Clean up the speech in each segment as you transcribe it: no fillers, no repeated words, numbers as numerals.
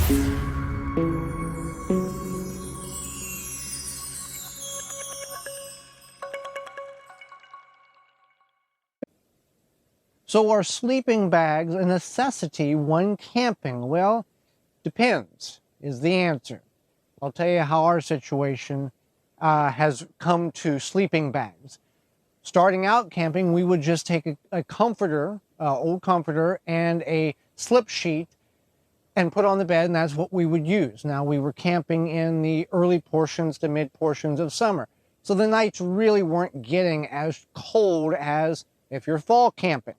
So are sleeping bags a necessity when camping? Well, depends is the answer. I'll tell you how our situation has come to sleeping bags. Starting out camping, we would just take a comforter, old comforter, and a slip sheet and put on the bed, and that's what we would use. Now, we were camping in the early portions to mid portions of summer, so the nights really weren't getting as cold as if you're fall camping.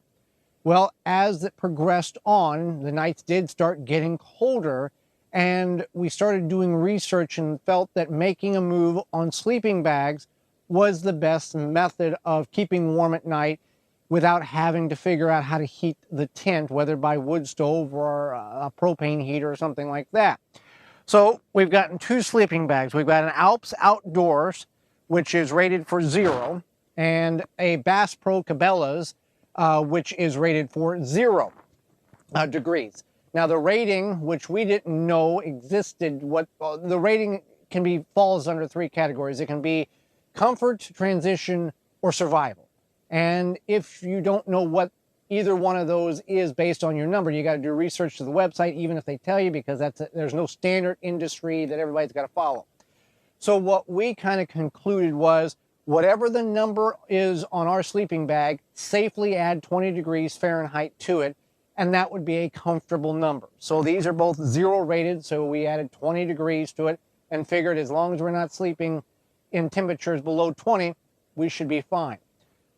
Well, as it progressed on, the nights did start getting colder, and we started doing research and felt that making a move on sleeping bags was the best method of keeping warm at night without having to figure out how to heat the tent, whether by wood stove or a propane heater or something like that. So we've gotten two sleeping bags. We've got an Alps Outdoors, which is rated for 0, and a Bass Pro Cabela's, which is rated for 0 degrees. Now the rating, which we didn't know existed, the rating falls under 3 categories. It can be comfort, transition, or survival. And if you don't know what either one of those is based on your number, you got to do research to the website, even if they tell you, because there's no standard industry that everybody's got to follow. So what we kind of concluded was, whatever the number is on our sleeping bag, safely add 20 degrees Fahrenheit to it, and that would be a comfortable number. So these are both 0 rated, so we added 20 degrees to it and figured as long as we're not sleeping in temperatures below 20, we should be fine.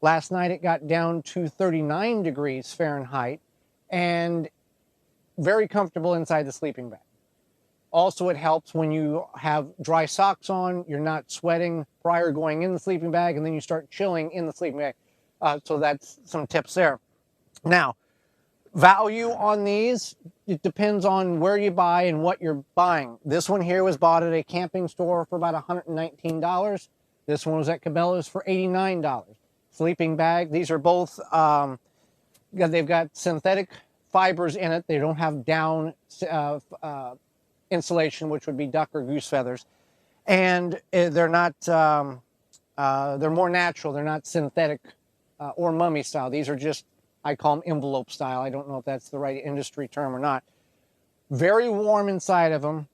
Last night it got down to 39 degrees Fahrenheit and very comfortable inside the sleeping bag. Also, it helps when you have dry socks on, you're not sweating prior going in the sleeping bag, and then you start chilling in the sleeping bag. So that's some tips there. Now, value on these, it depends on where you buy and what you're buying. This one here was bought at a camping store for about $119. This one was at Cabela's for $89. Sleeping bag, these are both, they've got synthetic fibers in it. They don't have down insulation, which would be duck or goose feathers. And they're not, they're more natural. They're not synthetic or mummy style. These are just, I call them envelope style. I don't know if that's the right industry term or not. Very warm inside of them.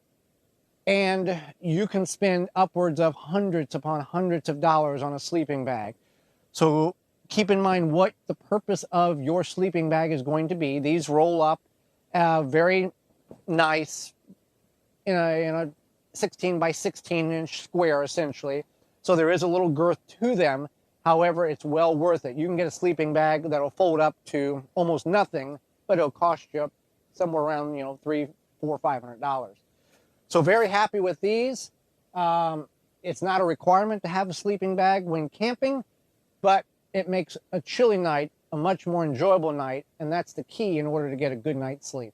And you can spend upwards of hundreds upon hundreds of dollars on a sleeping bag. So keep in mind what the purpose of your sleeping bag is going to be. These roll up very nice in a 16 by 16 inch square, essentially. So there is a little girth to them. However, it's well worth it. You can get a sleeping bag that'll fold up to almost nothing, but it'll cost you somewhere around, $300, $400, $500. So very happy with these. It's not a requirement to have a sleeping bag when camping, but it makes a chilly night a much more enjoyable night, and that's the key in order to get a good night's sleep.